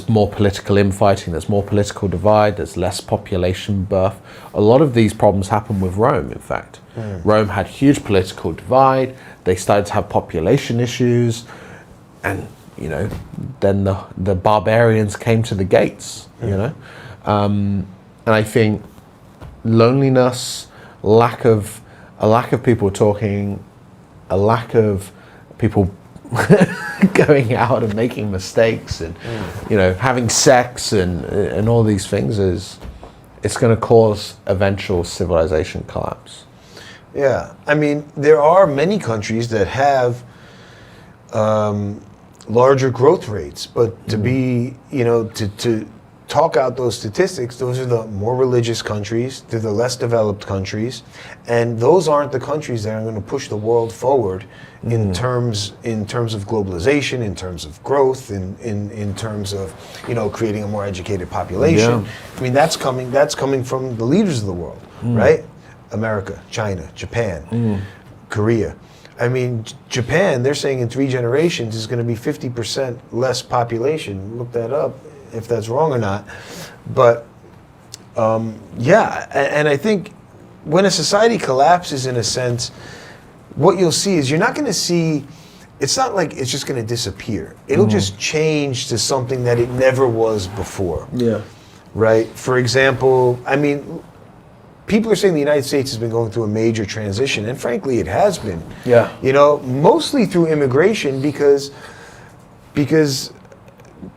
more political infighting, there's more political divide, there's less population birth. A lot of these problems happen with Rome, in fact. Rome had huge political divide, they started to have population issues, and then the barbarians came to the gates, and I think loneliness, a lack of people talking, a lack of people going out and making mistakes and having sex and all these things it's going to cause eventual civilization collapse. Yeah, I mean, there are many countries that have larger growth rates, but to be, to talk out those statistics, those are the more religious countries, they're the less developed countries, and those aren't the countries that are going to push the world forward in terms of globalization, in terms of growth, in terms of creating a more educated population. I mean, that's coming from the leaders of the world, right? America, China, Japan, Korea. I mean, Japan, they're saying in 3 generations is going to be 50% less population. Look that up if that's wrong or not. But and I think when a society collapses, in a sense, what you'll see is you're not going to see, it's not like it's just going to disappear. It'll just change to something that it never was before. Yeah. Right? For example, I mean, people are saying the United States has been going through a major transition, and frankly, it has been. Yeah. Mostly through immigration, because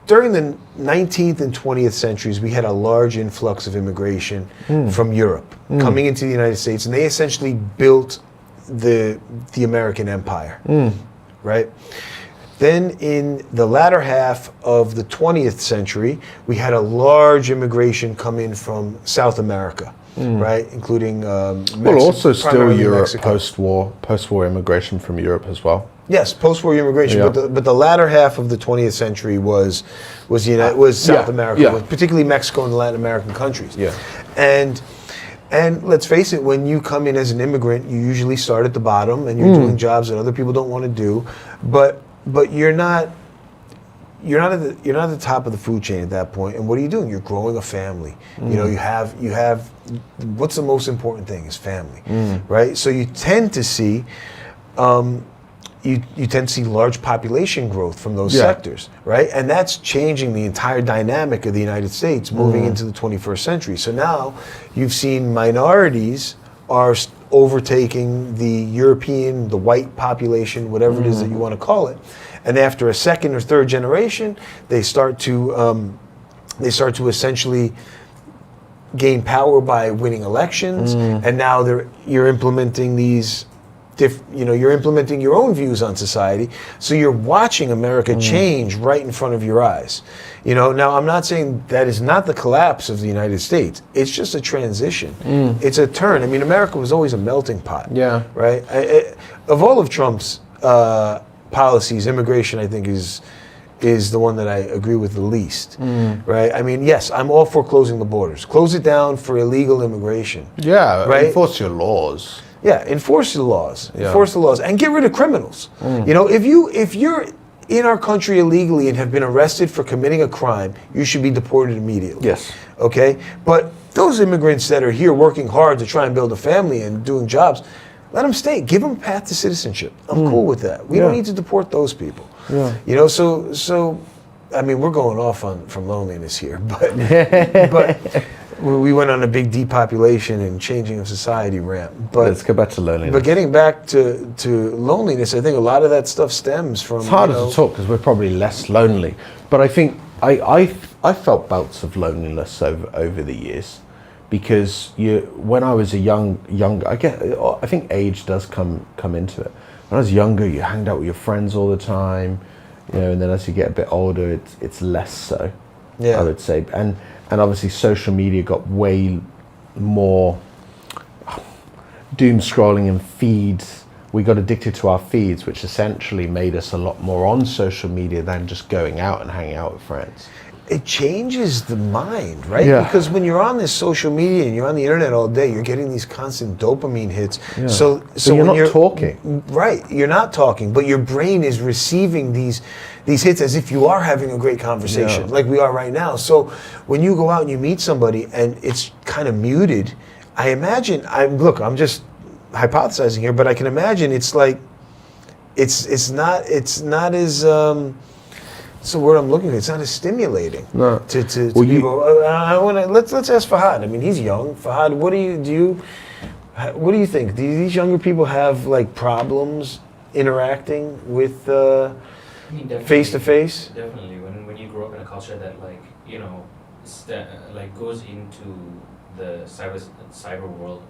during the 19th and 20th centuries, we had a large influx of immigration from Europe coming into the United States, and they essentially built the American empire, right? Then in the latter half of the 20th century, we had a large immigration come in from South America, right? Including also still primarily Europe, Mexico. post-war immigration from Europe as well. Yes, post-war immigration, Yeah. but the latter half of the 20th century was South America, particularly Mexico and the Latin American countries. Yeah. And let's face it, when you come in as an immigrant, you usually start at the bottom and you're doing jobs that other people don't want to do, but you're not at the top of the food chain at that point. And what are you doing? You're growing a family. You have what's the most important thing is family, right? So you tend to see you tend to see large population growth from those sectors, right? And that's changing the entire dynamic of the United States moving into the 21st century. So now you've seen minorities are overtaking the European, the white population, whatever it is that you want to call it. And after a second or third generation, they start to essentially gain power by winning elections. And now you're implementing these you're implementing your own views on society. So you're watching America change right in front of your eyes. Now I'm not saying that is not the collapse of the United States. It's just a transition. It's a turn. I mean, America was always a melting pot. Yeah. Right. Of all of Trump's policies, immigration, I think, is the one that I agree with the least. Right. I mean, yes, I'm all for closing the borders. Close it down for illegal immigration. Yeah. Right? Enforce your laws. Yeah, enforce the laws. Yeah. Enforce the laws and get rid of criminals. If you're in our country illegally and have been arrested for committing a crime, you should be deported immediately. Yes. Okay? But those immigrants that are here working hard to try and build a family and doing jobs, let them stay. Give them a path to citizenship. I'm cool with that. We don't need to deport those people. Yeah. So I mean, we're going off from loneliness here, but we went on a big depopulation and changing of society rant. But let's go back to loneliness. But getting back to loneliness, I think a lot of that stuff stems from. It's harder to talk because we're probably less lonely. But I think I felt bouts of loneliness over the years, because when I was younger, I think age does come into it. When I was younger, you hanged out with your friends all the time, and then as you get a bit older, it's less so. Yeah. I would say, and obviously social media got way more doom scrolling and feeds. We got addicted to our feeds, which essentially made us a lot more on social media than just going out and hanging out with friends. It changes the mind, right? Yeah. Because when you're on this social media and you're on the internet all day, you're getting these constant dopamine hits. Yeah. So you're not talking. Right, you're not talking, but your brain is receiving these hits as if you are having a great conversation, like we are right now. So when you go out and you meet somebody and it's kind of muted, I imagine, I'm just hypothesizing here, but I can imagine it's like, it's not as, it's the word I'm looking for. It's not as stimulating to people. Let's ask Fahad. I mean, he's young. Fahad, what do you think? Do these younger people have like problems interacting with face to face? Definitely. When you grow up in a culture that goes into the cyber world,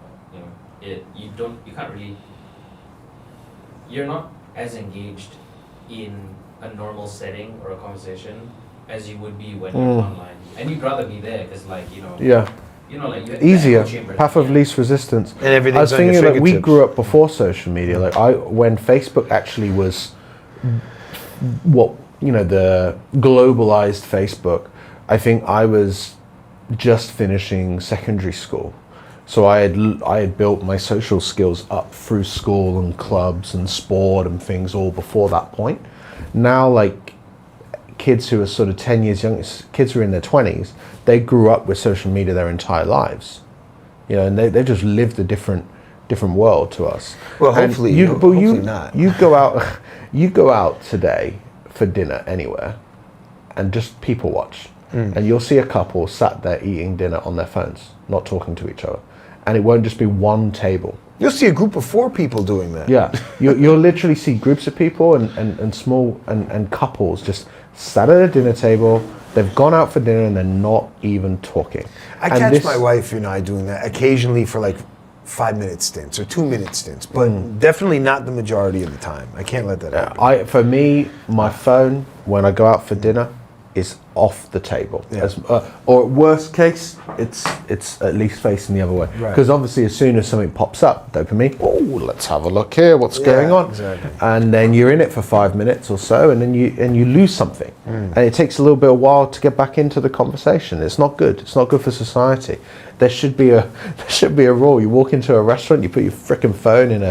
you're not as engaged in a normal setting or a conversation as you would be when you're online, and you'd rather be there because easier path of least resistance. And everything's I was thinking like we grew up before social media. When Facebook actually was the globalized Facebook, I think I was just finishing secondary school. So I had built my social skills up through school and clubs and sport and things all before that point. Now, like kids who are sort of 10 years young, kids who are in their 20s, they grew up with social media their entire lives, and they just lived a different world to us. Well, hopefully not. You go out today for dinner anywhere, and just people watch, and you'll see a couple sat there eating dinner on their phones, not talking to each other, and it won't just be one table. You'll see a group of 4 people doing that. Yeah, you'll literally see groups of people and small and couples just sat at a dinner table. They've gone out for dinner and they're not even talking. I catch my wife and I doing that occasionally for like 5-minute stints or 2-minute stints, but definitely not the majority of the time. I can't let that happen. For me, my phone when I go out for dinner is off the table. Yeah. Or worst case, it's at least facing the other way. Because obviously as soon as something pops up, dopamine, let's have a look here, what's going on? Exactly. And then you're in it for 5 minutes or so, and then you lose something. And it takes a little bit of while to get back into the conversation. It's not good. It's not good for society. There should be a rule. You walk into a restaurant, you put your frickin' phone in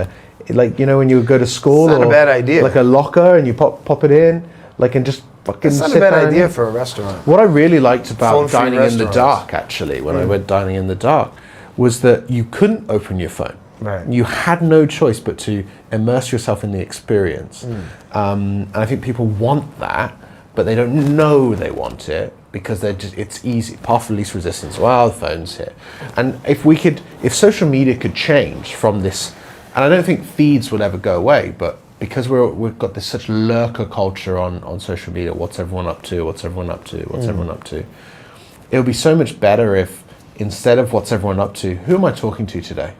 when you go to school, it's not a bad idea. Like a locker, and you pop it in, and just fucking It's not sit a bad down. idea for a restaurant. What I really liked about Phone-free dining in the restaurants. dark, actually, when I went dining in the dark, was that you couldn't open your phone. Right. You had no choice but to immerse yourself in the experience. And I think people want that, but they don't know they want it because it's easy. Path of least resistance. Well, the phone's here. And if social media could change from this, and I don't think feeds will ever go away, but because we've got this such lurker culture on social media, what's everyone up to, what's everyone up to, what's everyone up to, it would be so much better if instead of what's everyone up to, who am I talking to today?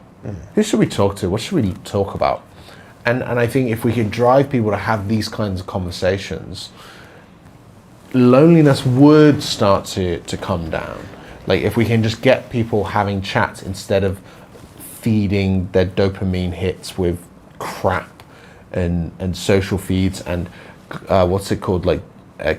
Who should we talk to? What should we talk about? And I think if we could drive people to have these kinds of conversations, loneliness would start to come down. Like if we can just get people having chats instead of feeding their dopamine hits with crap and social feeds and what's it called, like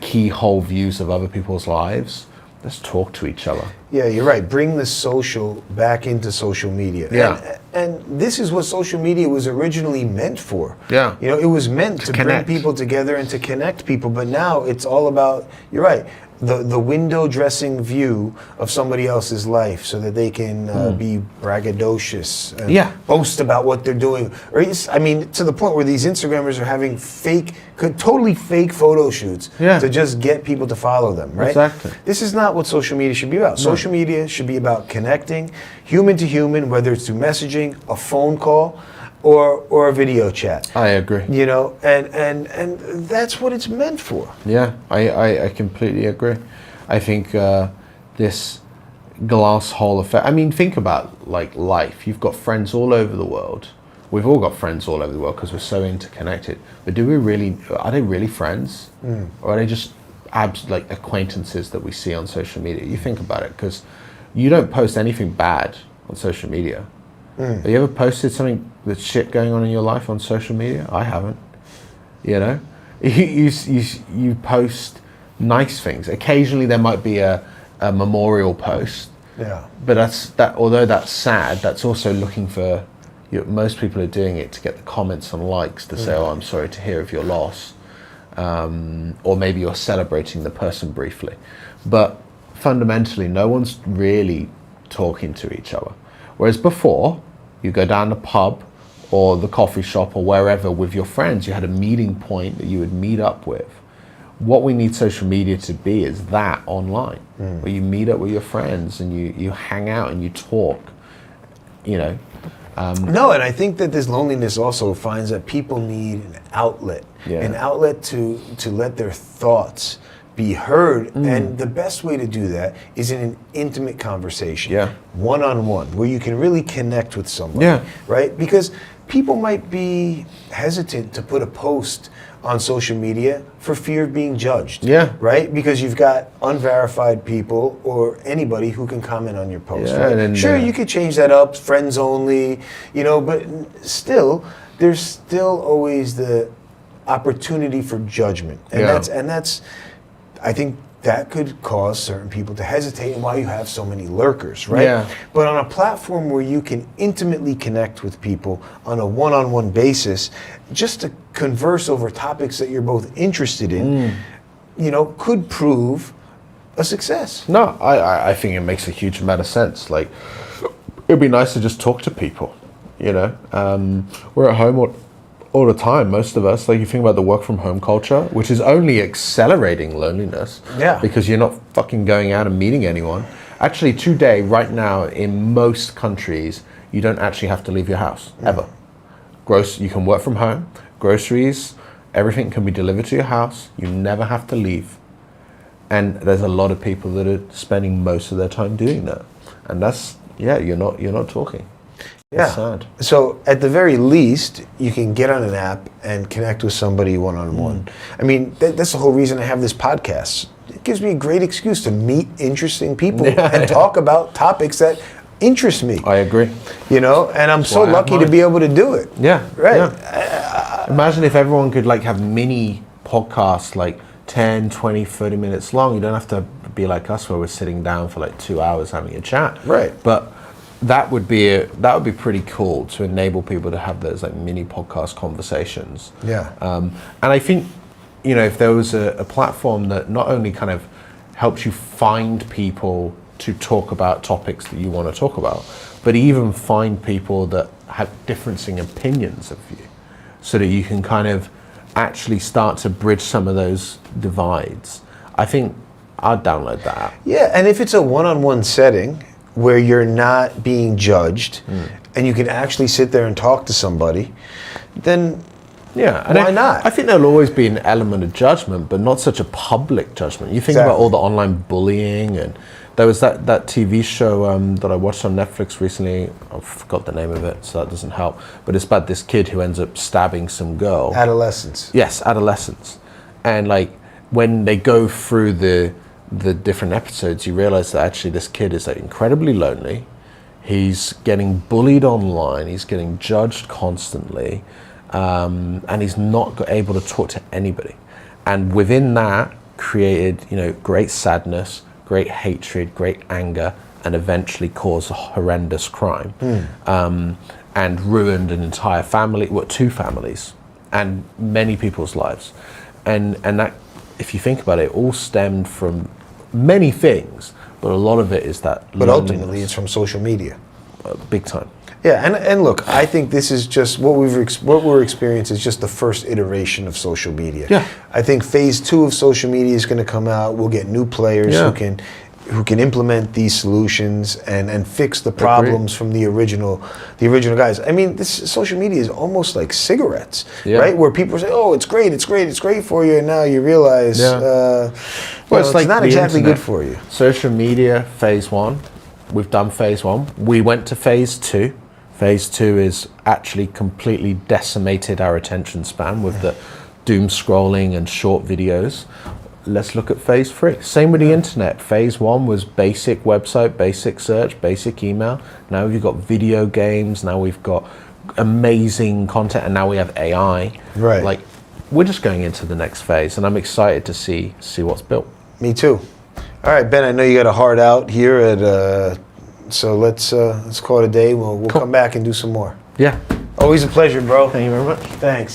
keyhole views of other people's lives. Let's talk to each other. Yeah, you're right. Bring the social back into social media. Yeah. And this is what social media was originally meant for. Yeah. You know, it was meant to bring connect people together and to connect people, but now it's all about, you're right, the window dressing view of somebody else's life so that they can be braggadocious and boast about what they're doing. Or I mean, to the point where these Instagrammers are having totally fake photo shoots to just get people to follow them, right? Exactly. This is not what social media should be about. No. Social media should be about connecting human to human, whether it's through messaging, a phone call, or a video chat. I agree. You know, and that's what it's meant for. Yeah, I completely agree. I think this glass hole effect, I mean, think about like life. You've got friends all over the world. We've all got friends all over the world because we're so interconnected. But are they really friends? Or are they just like acquaintances that we see on social media? You think about it, because you don't post anything bad on social media. Have you ever posted something with shit going on in your life on social media? I haven't. You know, you post nice things. Occasionally there might be a memorial post. Yeah. But although that's sad, that's also looking for. Most people are doing it to get the comments and likes to say, "Oh, I'm sorry to hear of your loss," or maybe you're celebrating the person briefly. But fundamentally, no one's really talking to each other. Whereas before, you go down the pub or the coffee shop or wherever with your friends, you had a meeting point that you would meet up with. What we need social media to be is that online, where you meet up with your friends and you hang out and you talk, you know. No, and I think that this loneliness also finds that people need an outlet to let their thoughts be heard, and the best way to do that is in an intimate conversation, one-on-one, where you can really connect with somebody, right? Because people might be hesitant to put a post on social media for fear of being judged, right? Because you've got unverified people or anybody who can comment on your post, right? Sure, you could change that up, friends only, you know, but still, there's still always the opportunity for judgment, and that's I think that could cause certain people to hesitate, and why you have so many lurkers, right? Yeah. But on a platform where you can intimately connect with people on a one-on-one basis, just to converse over topics that you're both interested in, you know, could prove a success. No, I think it makes a huge amount of sense. Like, it'd be nice to just talk to people, you know? We're at home all the time, most of us. Like, you think about the work from home culture, which is only accelerating loneliness. Yeah. Because you're not fucking going out and meeting anyone. Actually, today, right now, in most countries, you don't actually have to leave your house, ever. You can work from home, groceries, everything can be delivered to your house. You never have to leave. And there's a lot of people that are spending most of their time doing that. And that's, you're not talking. Yeah. Sad. So at the very least, you can get on an app and connect with somebody one-on-one. I mean, that's the whole reason I have this podcast. It gives me a great excuse to meet interesting people and talk about topics that interest me. I agree. You know, and I'm so lucky to be able to do it. Yeah. Right. Yeah. Imagine if everyone could like have mini podcasts, like 10, 20, 30 minutes long. You don't have to be like us where we're sitting down for like 2 hours having a chat. Right. But that would be pretty cool to enable people to have those like mini podcast conversations. Yeah. And I think, you know, if there was a platform that not only kind of helps you find people to talk about topics that you want to talk about, but even find people that have differing opinions of you, so that you can kind of actually start to bridge some of those divides. I think I'd download that app. Yeah, and if it's a one-on-one setting where you're not being judged and you can actually sit there and talk to somebody, then why not? I think there'll always be an element of judgment, but not such a public judgment. You think about all the online bullying and There was that TV show that I watched on Netflix recently. I forgot the name of it, so that doesn't help. But it's about this kid who ends up stabbing some girl. Adolescence. Yes, adolescence. And like when they go through the different episodes, you realize that actually this kid is like incredibly lonely. He's getting bullied online. He's getting judged constantly, and he's not able to talk to anybody. And within that, created great sadness, great hatred, great anger, and eventually caused a horrendous crime, and ruined an entire family, two families, and many people's lives. And that, if you think about it, all stemmed from many things, but a lot of it is that. But ultimately, it's from social media. Big time. Yeah, and look, I think this is just what we're experiencing is just the first iteration of social media. Yeah. I think phase 2 of social media is going to come out. We'll get new players who can implement these solutions and fix the problems from the original guys. I mean, this social media is almost like cigarettes, right? Where people say, "Oh, it's great for you," and now you realize, well, it's like not exactly good for you. Social media, phase 1. We've done phase 1. We went to phase 2. Phase 2 is actually completely decimated our attention span with the doom scrolling and short videos. Let's look at phase 3. Same with the internet. Phase 1 was basic website, basic search, basic email. Now we've got video games. Now we've got amazing content, and now we have AI. Right. Like, we're just going into the next phase, and I'm excited to see what's built. Me too. All right, Ben, I know you got a heart out here so let's call it a day. We'll come back and do some more. Yeah. Always a pleasure, bro. Thank you very much. Thanks.